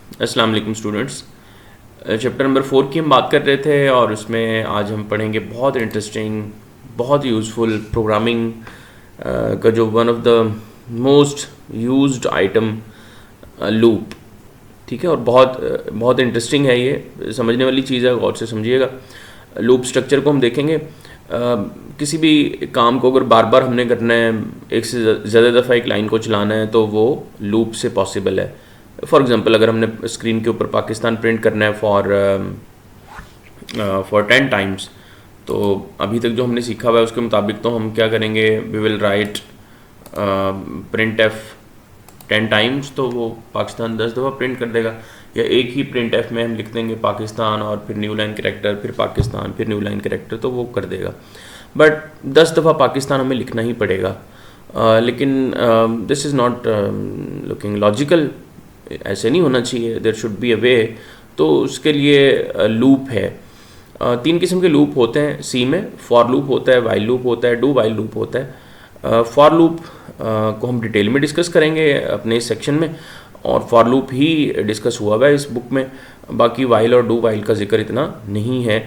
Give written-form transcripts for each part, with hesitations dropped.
अस्सलाम वालेकुम students. Chapter number 4 की हम बात कर रहे थे और उसमें आज हम पढ़ेंगे बहुत इंटरेस्टिंग, बहुत यूज़फुल प्रोग्रामिंग का जो one of the most used item loop. ठीक है, और बहुत इंटरेस्टिंग है, ये समझने वाली चीज़ है, गौर से समझिएगा। लूप स्ट्रक्चर को हम देखेंगे। किसी भी काम को अगर बार बार हमने करना है, एक से ज़्यादा दफ़ा एक लाइन को चलाना है, तो वो लूप से पॉसिबल है। फॉर एग्ज़ाम्पल, अगर हमने स्क्रीन के ऊपर पाकिस्तान प्रिंट करना है फॉर 10 टाइम्स, तो अभी तक जो हमने सीखा हुआ है उसके मुताबिक तो हम क्या करेंगे, we will write print F 10 times, तो वो पाकिस्तान 10 दफ़ा प्रिंट कर देगा। या एक ही प्रिंट एफ में हम लिख देंगे पाकिस्तान और फिर न्यू लाइन कैरेक्टर, फिर पाकिस्तान, फिर न्यू लाइन कैरेक्टर, तो वो कर देगा। बट 10 दफ़ा पाकिस्तान हमें लिखना ही पड़ेगा। लेकिन this is not looking logical, ऐसे नहीं होना चाहिए, देयर शुड बी अ वे। तो उसके लिए लूप है। 3 किस्म के लूप होते हैं सी में। फॉर लूप होता है, वाइल लूप होता है, डू वाइल लूप होता है। फॉर लूप को हम डिटेल में डिस्कस करेंगे अपने इस सेक्शन में, और फॉर लूप ही डिस्कस हुआ हुआ है इस बुक में। बाकी वाइल और डू वाइल का जिक्र इतना नहीं है।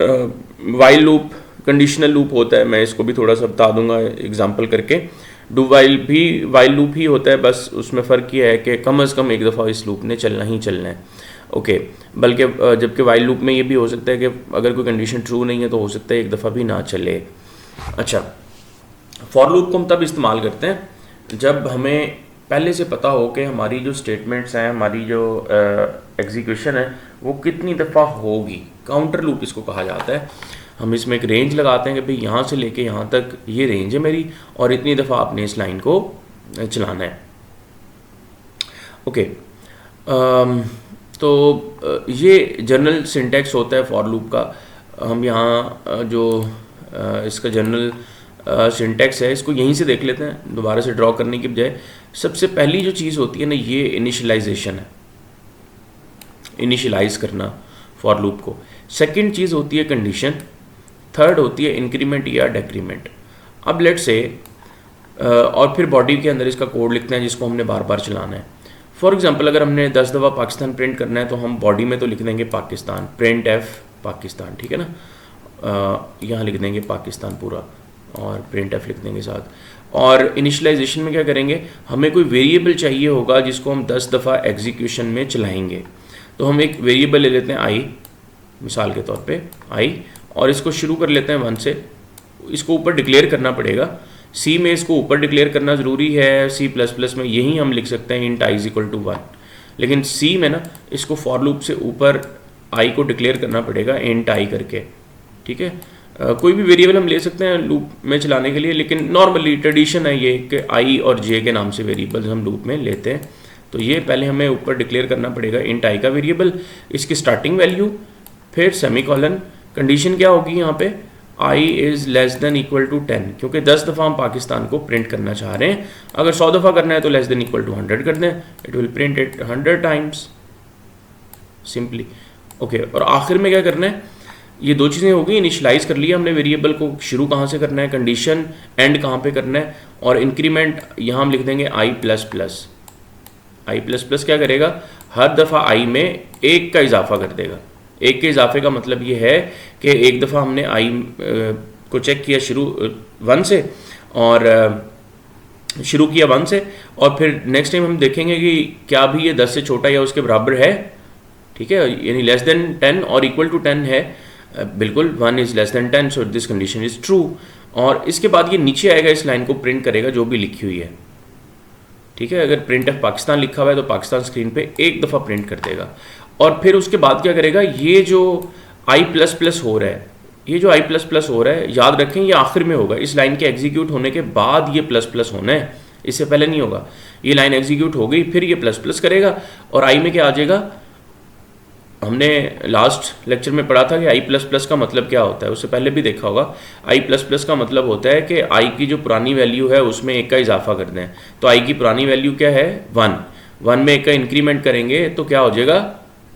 वाइल लूप कंडीशनल लूप होता है, मैं इसको भी थोड़ा सा बता दूंगा एग्जांपल करके। डू वाइल भी वाइल लूप ही होता है, बस उसमें फ़र्क यह है कि कम से कम एक दफ़ा इस लूप ने चलना ही चलना है। ओके, बल्कि जबकि वाइल लूप में ये भी हो सकता है कि अगर कोई कंडीशन ट्रू नहीं है तो हो सकता है एक दफ़ा भी ना चले। अच्छा, फॉर लूप को हम तब इस्तेमाल करते हैं जब हमें पहले से पता हो कि हमारी जो स्टेटमेंट्स हैं, हमारी जो एग्जीक्यूशन है, वो कितनी दफ़ा होगी। काउंटर लूप इसको कहा जाता है। हम इसमें एक रेंज लगाते हैं कि भाई यहाँ से लेके यहाँ तक ये रेंज है मेरी, और इतनी दफ़ा आपने इस लाइन को चलाना है। ओके, तो ये जनरल सिंटैक्स होता है फॉर लूप का। हम यहाँ जो इसका जनरल सिंटैक्स है, इसको यहीं से देख लेते हैं दोबारा से ड्रॉ करने की बजाय। सबसे पहली जो चीज़ होती है ना, ये इनिशियलाइजेशन है, इनिशियलाइज करना फॉर लूप को। सेकंड चीज़ होती है कंडीशन। थर्ड होती है इंक्रीमेंट या डेक्रीमेंट। अब लेट से और फिर बॉडी के अंदर इसका कोड लिखते हैं जिसको हमने बार बार चलाना है। फॉर एग्जांपल, अगर हमने 10 दफ़ा पाकिस्तान प्रिंट करना है तो हम बॉडी में तो लिख देंगे पाकिस्तान, प्रिंट एफ पाकिस्तान, ठीक है ना। यहाँ लिख देंगे पाकिस्तान पूरा और प्रिंट एफ लिख देंगे साथ। और इनिशियलाइजेशन में क्या करेंगे, हमें कोई वेरिएबल चाहिए होगा जिसको हम 10 दफ़ा एग्जीक्यूशन में चलाएंगे। तो हम एक वेरिएबल ले लेते हैं आई, मिसाल के तौर पे आई, और इसको शुरू कर लेते हैं 1 से। इसको ऊपर डिक्लेयर करना पड़ेगा। सी में इसको ऊपर डिक्लेयर करना ज़रूरी है, सी प्लस प्लस में यही हम लिख सकते हैं int I is equal to 1। लेकिन सी में ना इसको फॉर लूप से ऊपर आई को डिक्लेयर करना पड़ेगा इंट आई करके, ठीक है। कोई भी वेरिएबल हम ले सकते हैं लूप में चलाने के लिए, लेकिन नॉर्मली ट्रेडिशन है ये कि आई और जे के नाम से वेरिएबल्स हम लूप में लेते हैं। तो ये पहले हमें ऊपर डिक्लेयर करना पड़ेगा इंट आई का वेरिएबल, इसकी स्टार्टिंग वैल्यू, फिर सेमीकोलन। कंडीशन क्या होगी यहाँ पे, i is less than equal to 10, क्योंकि 10 दफ़ा हम पाकिस्तान को प्रिंट करना चाह रहे हैं। अगर 100 दफ़ा करना है तो लेस देन इक्वल टू 100 कर दें, it will print it 100 times simply. Okay, और आखिर में क्या करना है, ये दो चीज़ें होगी। इनिशियलाइज कर लिया हमने वेरिएबल को, शुरू कहाँ से करना है, कंडीशन एंड कहाँ पे करना है, और इंक्रीमेंट यहाँ हम लिख देंगे आई प्लस प्लस। आई प्लस प्लस क्या करेगा, हर दफ़ा आई में एक का इजाफा कर देगा। एक के इजाफे का मतलब ये है कि एक दफ़ा हमने आई को चेक किया शुरू 1 से, और शुरू किया 1 से, और फिर नेक्स्ट टाइम हम देखेंगे कि क्या भी ये 10 से छोटा या उसके बराबर है, ठीक है, यानी लेस देन 10 और इक्वल टू 10 है। बिल्कुल 1 is less then 10, so this condition is true. और इसके बाद ये नीचे आएगा, इस लाइन को प्रिंट करेगा जो भी लिखी हुई है, ठीक है। अगर प्रिंट एफ पाकिस्तान लिखा हुआ है तो पाकिस्तान स्क्रीन पे एक दफ़ा प्रिंट कर देगा। और फिर उसके बाद क्या करेगा, ये जो आई प्लस प्लस हो रहा है, ये जो आई प्लस प्लस हो रहा है, याद रखें ये आखिर में होगा। इस लाइन के एग्जीक्यूट होने के बाद ये प्लस प्लस होना है, इससे पहले नहीं होगा। ये लाइन एग्जीक्यूट हो गई, फिर ये प्लस प्लस करेगा, और आई में क्या आ जाएगा। हमने लास्ट लेक्चर में पढ़ा था कि आई प्लस प्लस का मतलब क्या होता है, उससे पहले भी देखा होगा। आई प्लस प्लस का मतलब होता है कि आई की जो पुरानी वैल्यू है उसमें एक का इजाफा कर दें। तो आई की पुरानी वैल्यू क्या है, 1 में एक का इंक्रीमेंट करेंगे तो क्या हो जाएगा,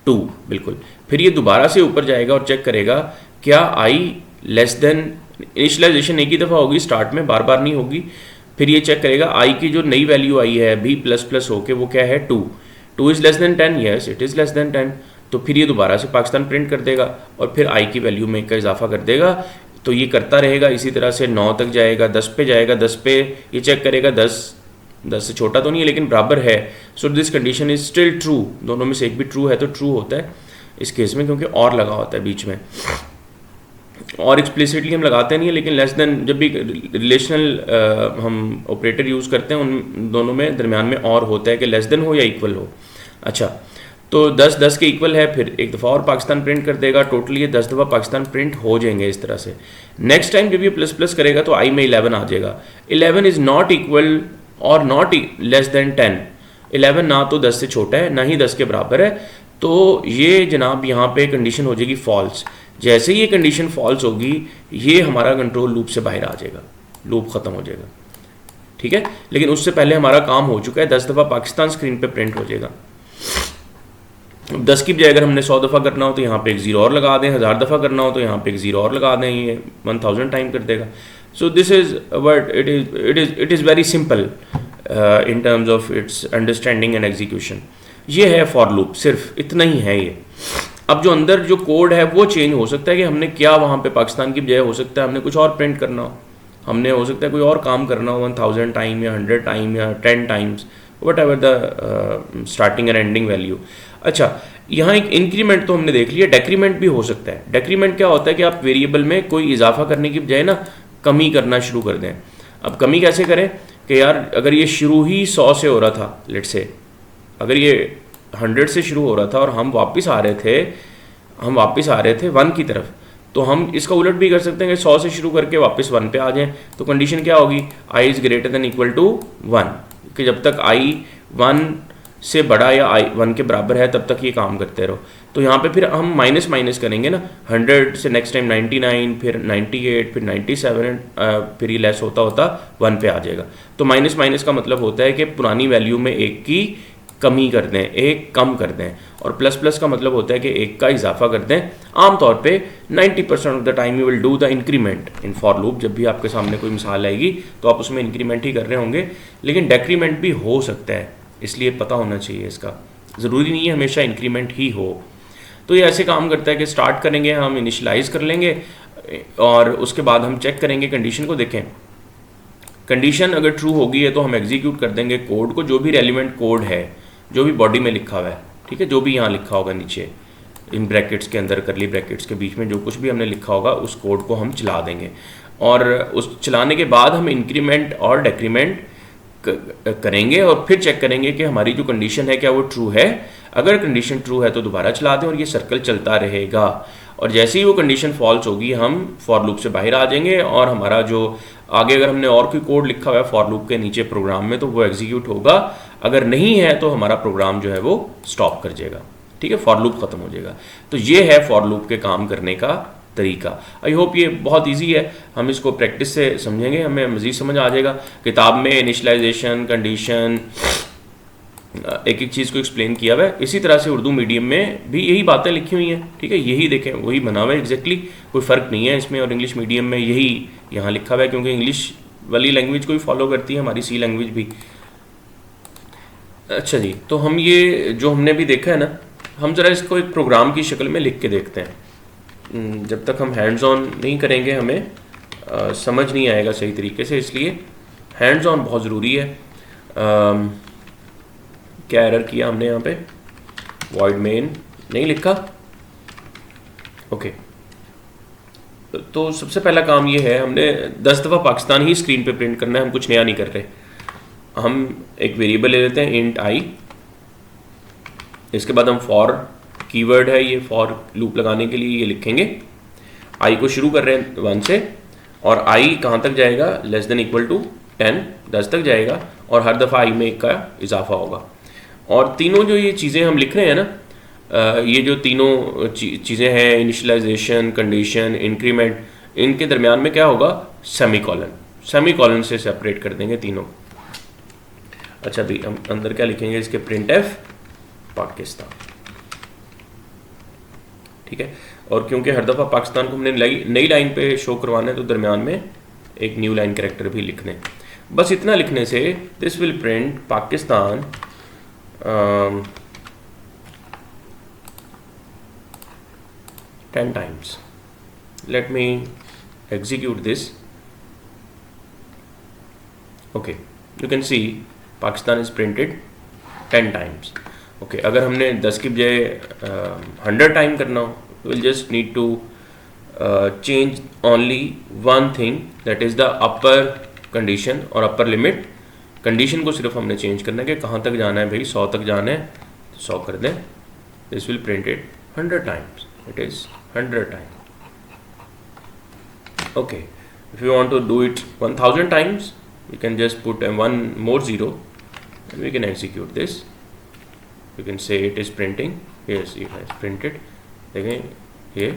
2, बिल्कुल। फिर ये दोबारा से ऊपर जाएगा और चेक करेगा क्या आई लेस देन, इनिशियलाइजेशन एक ही दफ़ा होगी स्टार्ट में, बार बार नहीं होगी। फिर ये चेक करेगा आई की जो नई वैल्यू आई है बी प्लस प्लस होके, वो क्या है 2। 2 is less then 10, yes it is less then 10, तो फिर ये दोबारा से पाकिस्तान प्रिंट कर देगा और फिर आई की वैल्यू में 1 का इजाफा कर देगा। तो ये करता रहेगा इसी तरह से 9 तक जाएगा, 10 पे जाएगा, 10 पे ये चेक करेगा 10 से छोटा तो नहीं है लेकिन बराबर है। So this condition is still true, दोनों में से एक भी ट्रू है तो ट्रू होता है इस केस में, क्योंकि और लगा होता है बीच में। और एक्सप्लिसिटली हम लगाते नहीं है, लेकिन लेस देन जब भी रिलेशनल हम ऑपरेटर यूज़ करते हैं उन दोनों में दरमियान में और होता है कि लेस देन हो या इक्वल हो। अच्छा, तो 10 के इक्वल है, फिर एक दफ़ा और पाकिस्तान प्रिंट कर देगा, टोटली ये 10 दफ़ा पाकिस्तान प्रिंट हो जाएंगे इस तरह से। नेक्स्ट टाइम जब ये प्लस प्लस करेगा तो आई में 11 आ जाएगा। 11 इज़ नॉट इक्वल और नॉट लेस देन 10। 11 ना तो 10 से छोटा है ना ही 10 के बराबर है, तो ये जनाब यहाँ पे कंडीशन हो जाएगी फॉल्स। जैसे ही ये कंडीशन फॉल्स होगी ये हमारा कंट्रोल लूप से बाहर आ जाएगा, लूप ख़त्म हो जाएगा, ठीक है। लेकिन उससे पहले हमारा काम हो चुका है, 10 दफ़ा पाकिस्तान स्क्रीन पे प्रिंट हो जाएगा। 10 की बजाय अगर हमने 100 दफ़ा करना हो तो यहाँ पे एक ज़ीरो और लगा दें, 1000 दफ़ा करना हो तो यहाँ पे एक ज़ीरो और लगा दें, ये 1000 टाइम कर देगा। So this is but it is very simple in terms of its understanding and execution. ये है फॉर लूप, सिर्फ इतना ही है ये। अब जो अंदर जो कोड है वो चेंज हो सकता है कि हमने क्या वहाँ पे पाकिस्तान की बजाय हो सकता है हमने कुछ और प्रिंट करना हो, हमने हो सकता है कोई और काम करना हो 1000 टाइम या 100 टाइम या 10 times, what ever the starting and ending value. अच्छा, यहाँ एक इंक्रीमेंट तो हमने देख लिया, डेक्रीमेंट भी हो सकता है। डेक्रीमेंट क्या होता है कि आप वेरिएबल में कोई इजाफा करने की बजाय ना कमी करना शुरू कर दें। अब कमी कैसे करें कि यार अगर ये शुरू ही 100 से हो रहा था, लेट से अगर ये 100 से शुरू हो रहा था और हम वापस आ रहे थे 1 की तरफ, तो हम इसका उलट भी कर सकते हैं कि 100 से शुरू करके वापस 1 पे आ जाएं। तो कंडीशन क्या होगी, i is greater than equal to 1, कि जब तक i 1 से बड़ा या i 1 के बराबर है तब तक ये काम करते रहो। तो यहाँ पे फिर हम माइनस माइनस करेंगे ना, 100 से नेक्स्ट टाइम 99, फिर 98, फिर 97, फिर ये लेस होता होता 1 पे आ जाएगा। तो माइनस माइनस का मतलब होता है कि पुरानी वैल्यू में 1 की कमी कर दें, 1 कम कर दें, और प्लस प्लस का मतलब होता है कि 1 का इजाफा कर दें। आमतौर पे 90% of the time you will do the increment in for loop. जब भी आपके सामने कोई मिसाल आएगी तो आप उसमें इंक्रीमेंट ही कर रहे होंगे, लेकिन डेक्रीमेंट भी हो सकता है, इसलिए पता होना चाहिए इसका। ज़रूरी नहीं है हमेशा इंक्रीमेंट ही हो। तो ये ऐसे काम करता है कि स्टार्ट करेंगे, हम इनिशलाइज कर लेंगे और उसके बाद हम चेक करेंगे कंडीशन को। देखें, कंडीशन अगर ट्रू होगी है तो हम एग्जीक्यूट कर देंगे कोड को, जो भी रेलिवेंट कोड है, जो भी बॉडी में लिखा हुआ है, ठीक है, जो भी यहाँ लिखा होगा नीचे इन ब्रैकेट्स के अंदर, करली ब्रैकेट्स के बीच में जो कुछ भी हमने लिखा होगा उस कोड को हम चला देंगे। और उस चलाने के बाद हम इंक्रीमेंट और डेक्रीमेंट करेंगे और फिर चेक करेंगे कि हमारी जो कंडीशन है क्या वो ट्रू है। अगर कंडीशन ट्रू है तो दोबारा चला दें और ये सर्कल चलता रहेगा। और जैसे ही वो कंडीशन फॉल्स होगी हम फॉर लूप से बाहर आ जाएंगे और हमारा जो आगे अगर हमने और कोई कोड लिखा हुआ है फॉर लूप के नीचे प्रोग्राम में तो वो एग्जीक्यूट होगा। अगर नहीं है तो हमारा प्रोग्राम जो है वो स्टॉप कर जाएगा, ठीक है, फॉर लूप ख़त्म हो जाएगा। तो ये है फॉर लूप के काम करने का तरीका। आई होप ये बहुत इजी है, हम इसको प्रैक्टिस से समझेंगे, हमें मज़ीद समझ आ जाएगा। किताब में इनिशलाइजेशन, कंडीशन, एक एक चीज़ को एक्सप्लेन किया हुआ है। इसी तरह से उर्दू मीडियम में भी यही बातें लिखी हुई हैं, ठीक है, यही देखें वही बना हुआ है एग्जैक्टली, कोई फ़र्क नहीं है इसमें। और इंग्लिश मीडियम में यही यहाँ लिखा हुआ है, क्योंकि इंग्लिश वाली लैंग्वेज को ही फॉलो करती है हमारी सी लैंग्वेज भी। अच्छा जी, तो हम ये जो हमने भी देखा है ना, हम ज़रा इसको एक प्रोग्राम की शक्ल में लिख के देखते हैं। जब तक हम हैंड्स ऑन नहीं करेंगे हमें समझ नहीं आएगा सही तरीके से, इसलिए हैंड्स ऑन बहुत ज़रूरी है। क्या एरर किया हमने यहाँ पे, वॉइड मेन नहीं लिखा, ओके। तो सबसे पहला काम ये है, हमने 10 दफ़ा पाकिस्तान ही स्क्रीन पे प्रिंट करना है, हम कुछ नया नहीं कर रहे। हम एक वेरिएबल ले लेते हैं इंट आई, इसके बाद हम फॉर कीवर्ड है ये फॉर लूप लगाने के लिए ये लिखेंगे। आई को शुरू कर रहे हैं 1 से और आई कहाँ तक जाएगा, लेस देन इक्वल टू 10, 10 तक जाएगा और हर दफ़ा आई में 1 का इजाफा होगा। और तीनों जो ये चीज़ें हम लिख रहे हैं ना, ये जो तीनों चीज़ें हैं, इनिशियलाइजेशन, कंडीशन, इंक्रीमेंट, इनके दरमियान में क्या होगा, सेमीकॉलन, सेमीकॉलन से सेपरेट कर देंगे तीनों। अच्छा भाई, हम अंदर क्या लिखेंगे इसके, प्रिंट एफ पाकिस्तान, ठीक है। और क्योंकि हर दफ़ा पाकिस्तान को हमने नई लाइन पे शो करवाना है तो दरमियान में एक न्यू लाइन कैरेक्टर भी लिखने। बस इतना लिखने से this will print Pakistan 10 times. Let me execute this. Okay, you can see Pakistan is printed 10 times. Okay, अगर हमने 10 की बजाय 100 टाइम करना हो, we'll just need to change only one thing, that is the upper condition और upper limit. Condition को सिर्फ हमने चेंज करना है कि कहाँ तक जाना है भाई, 100 तक जाना है तो 100 कर दें. This will print it 100 times. It is 100 times. Okay, if you want to do it 1000 times, you can just put one more zero and we can execute this. You can say it is printing. Yes, it has printed. देखें ये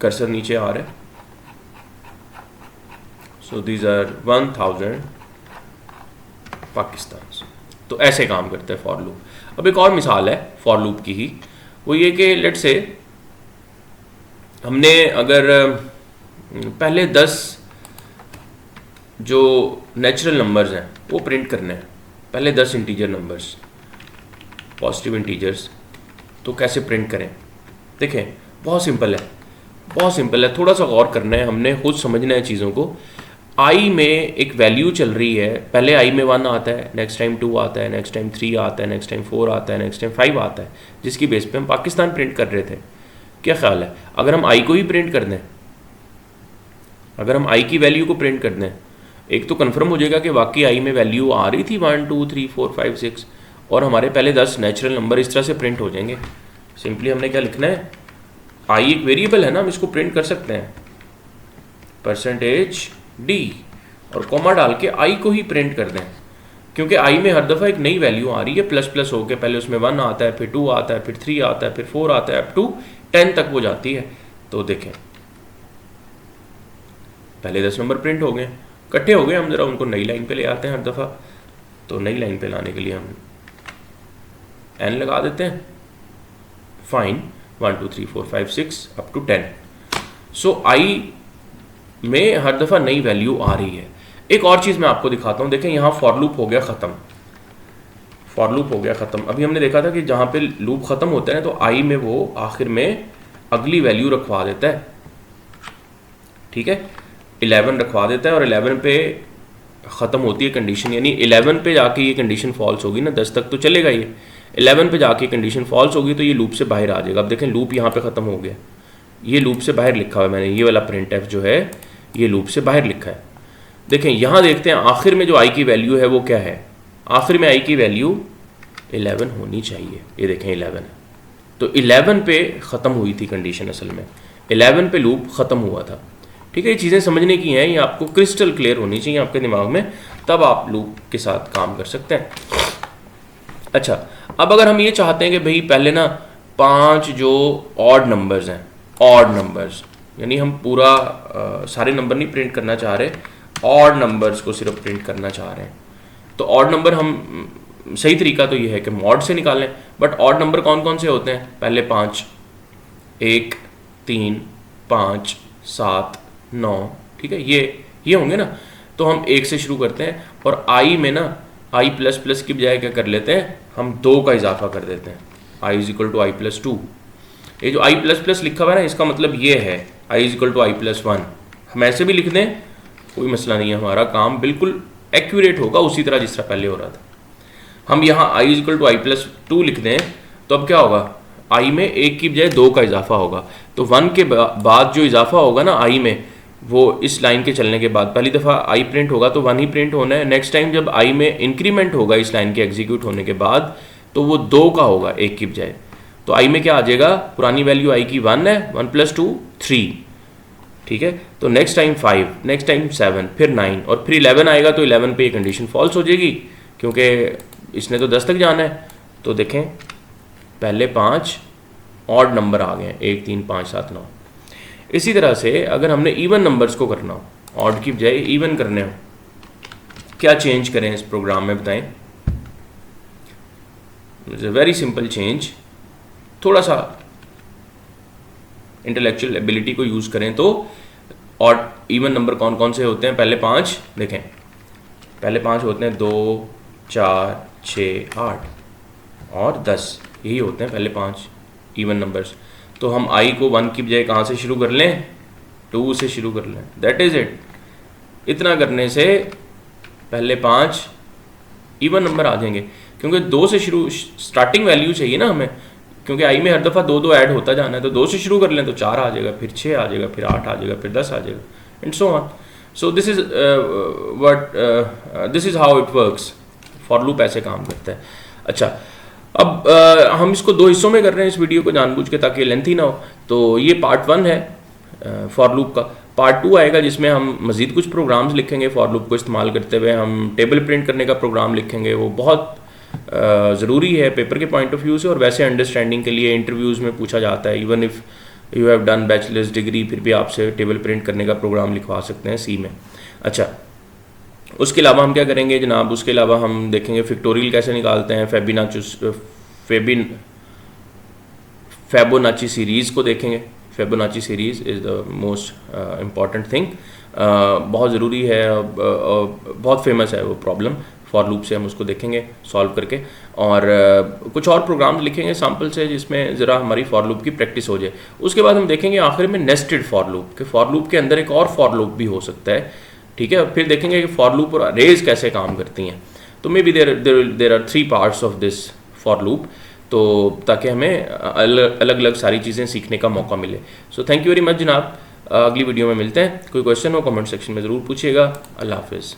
cursor नीचे आ रहा है. So these are 1000 Pakistan. तो ऐसे काम करते हैं फॉर लूप. अब एक और मिसाल है फॉर लूप की ही, वो ये कि लेट से हमने अगर पहले 10 जो नेचुरल नंबर्स हैं वो प्रिंट करने हैं, पहले 10 इंटीजर नंबर्स, पॉजिटिव इंटीजर्स, तो कैसे प्रिंट करें. देखें बहुत सिंपल है, बहुत सिंपल है. थोड़ा सा गौर करना है, हमने खुद समझना है चीज़ों को. आई में एक वैल्यू चल रही है, पहले आई में 1 आता है, नेक्स्ट टाइम 2 आता है, नेक्स्ट टाइम 3 आता है, नेक्स्ट टाइम 4 आता है, नेक्स्ट टाइम 5 आता है, जिसकी बेस पे हम पाकिस्तान प्रिंट कर रहे थे. क्या ख्याल है अगर हम आई को ही प्रिंट कर दें, अगर हम आई की वैल्यू को प्रिंट कर दें, एक तो कन्फर्म हो जाएगा कि वाकई आई में वैल्यू आ रही थी 1 2 3 4 5 6, और हमारे पहले 10 नेचुरल नंबर इस तरह से प्रिंट हो जाएंगे. सिंपली हमने क्या लिखना है, आई एक वेरिएबल है ना, हम इसको प्रिंट कर सकते हैं %d और कॉमा डाल के आई को ही प्रिंट कर दें, क्योंकि आई में हर दफ़ा एक नई वैल्यू आ रही है प्लस प्लस होके. पहले उसमें 1 आता है, फिर 2 आता है, फिर 3 आता है, फिर 4 आता है, अप टू 10 तक वो जाती है. तो देखें पहले 10 नंबर प्रिंट हो गए, इकट्ठे हो गए, हम ज़रा उनको नई लाइन पे ले आते हैं हर दफ़ा. तो नई लाइन पे लाने के लिए हम n लगा देते हैं. Fine, 1 2 3 4 5 6 up to 10. So I में हर दफ़ा नई वैल्यू आ रही है. एक और चीज़ मैं आपको दिखाता हूँ. देखें यहाँ फॉर लूप हो गया ख़त्म, फॉर लूप हो गया ख़त्म. अभी हमने देखा था कि जहाँ पे लूप ख़त्म होता है तो आई में वो आखिर में अगली वैल्यू रखवा देता है. ठीक है, 11 रखवा देता है और 11 पे ख़त्म होती है कंडीशन, यानी 11 पे जाके ये कंडीशन फॉल्स होगी ना, 10 तक तो चलेगा ये, 11 पे जाके कंडीशन फॉल्स होगी तो ये लूप से बाहर आ जाएगा. अब देखें लूप यहाँ पे ख़त्म हो गया, ये लूप से बाहर लिखा हुआ है मैंने, ये वाला प्रिंट एफ जो है ये लूप से बाहर लिखा है. देखें यहाँ देखते हैं आखिर में जो आई की वैल्यू है वो क्या है. आखिर में आई की वैल्यू 11 होनी चाहिए. ये देखें 11 है, तो 11 पे ख़त्म हुई थी कंडीशन, असल में 11 पे लूप ख़त्म हुआ था. ठीक है, ये चीज़ें समझने की हैं, ये आपको क्रिस्टल क्लियर होनी चाहिए आपके दिमाग में, तब आप लूप के साथ काम कर सकते हैं. अच्छा, अब अगर हम ये चाहते हैं कि भाई पहले ना 5 जो ऑड नंबर्स हैं, ऑड नंबर्स, यानी हम पूरा सारे नंबर नहीं प्रिंट करना चाह रहे, ऑड नंबर्स को सिर्फ प्रिंट करना चाह रहे हैं, तो ऑड नंबर हम सही तरीका तो ये है कि मॉड से निकालें. बट ऑड नंबर कौन कौन से होते हैं, पहले 5, 1 3 5 7 9, ठीक है, ये होंगे ना. तो हम 1 से शुरू करते हैं और आई में ना आई प्लस प्लस की बजाय क्या कर लेते हैं, हम 2 का इजाफा कर देते हैं, i is equal to i plus 2. ये जो आई प्लस प्लस लिखा हुआ है ना, इसका मतलब ये है i is equal to i plus 1. हम ऐसे भी लिख दें, कोई मसला नहीं है, हमारा काम बिल्कुल एक्यूरेट होगा उसी तरह जिस तरह पहले हो रहा था. हम यहाँ i is equal to i plus 2 लिख दें तो अब क्या होगा, आई में 1 की बजाय 2 का इजाफा होगा. तो 1 के बाद जो इजाफा होगा ना आई में, वो इस लाइन के चलने के बाद पहली दफ़ा आई प्रिंट होगा तो 1 ही प्रिंट होना है. नेक्स्ट टाइम जब आई में इंक्रीमेंट होगा इस लाइन के एग्जीक्यूट होने के बाद, तो वो 2 का होगा 1 की बजाय. तो आई में क्या आ जाएगा, पुरानी वैल्यू आई की 1 है, 1 + 2 3, ठीक है. तो नेक्स्ट टाइम 5, नेक्स्ट टाइम 7, फिर 9 और फिर 11 आएगा तो 11 पे ये कंडीशन फॉल्स हो जाएगी, क्योंकि इसने तो 10 तक जाना है. तो देखें पहले 5 ऑड नंबर आ गए, 1 3 5 7 9. इसी तरह से अगर हमने इवन नंबर्स को करना हो, ऑड की बजाय इवन करने हो, क्या चेंज करें इस प्रोग्राम में बताएं. वेरी सिंपल चेंज, थोड़ा सा इंटेलेक्चुअल एबिलिटी को यूज़ करें तो ऑड इवन नंबर कौन कौन से होते हैं, पहले 5 देखें, पहले 5 होते हैं 2 4 6 8 और 10, यही होते हैं पहले 5 इवन नंबर्स, तो हम आई को 1 की बजाय कहाँ से शुरू कर लें, 2 से शुरू कर लें, दैट इज़ इट। इतना करने से पहले 5 इवन नंबर आ जाएंगे, क्योंकि 2 से शुरू स्टार्टिंग वैल्यू चाहिए ना हमें, क्योंकि आई में हर दफ़ा 2 ऐड होता जाना है, तो 2 से शुरू कर लें तो 4 आ जाएगा, फिर 6 आ जाएगा, फिर 8 आ जाएगा, फिर 10 आ जाएगा, and so on. So this is how it works. For loop ऐसे काम करता है। अच्छा, अब हम इसको 2 हिस्सों में कर रहे हैं इस वीडियो को जानबूझ के, ताकि लेंथी ना हो। तो ये पार्ट 1 है फॉर लूप का। पार्ट 2 आएगा जिसमें हम मज़ीद कुछ प्रोग्राम्स लिखेंगे फॉर लूप को इस्तेमाल करते हुए। हम टेबल प्रिंट करने का प्रोग्राम लिखेंगे, वो बहुत ज़रूरी है पेपर के पॉइंट ऑफ व्यू से, और वैसे अंडरस्टैंडिंग के लिए इंटरव्यूज़ में पूछा जाता है। Even if you have done bachelors degree, फिर भी आपसे टेबल प्रिंट करने का प्रोग्राम लिखवा सकते हैं सी में। अच्छा, उसके अलावा हम क्या करेंगे जनाब, उसके अलावा हम देखेंगे फैक्टोरियल कैसे निकालते हैं, फेबोनाची सीरीज़ को देखेंगे। Fibonacci series is the most important thing, बहुत ज़रूरी है, बहुत फेमस है वो प्रॉब्लम। फॉर लूप से हम उसको देखेंगे सॉल्व करके, और कुछ और प्रोग्राम लिखेंगे सैम्पल से जिसमें ज़रा हमारी फॉर लूप की प्रैक्टिस हो जाए। उसके बाद हम देखेंगे आखिर में नेस्टेड फॉर लूप, कि फॉर लूप के अंदर एक और फॉर लूप भी हो सकता है, ठीक है। फिर देखेंगे कि फॉर लूप और अरेज कैसे काम करती हैं। तो maybe there are 3 parts of this for loop, तो ताकि हमें अलग अलग सारी चीज़ें सीखने का मौका मिले। So thank you very much जनाब, अगली वीडियो में मिलते हैं। कोई क्वेश्चन हो कमेंट सेक्शन में ज़रूर पूछिएगा। अल्लाह हाफिज़।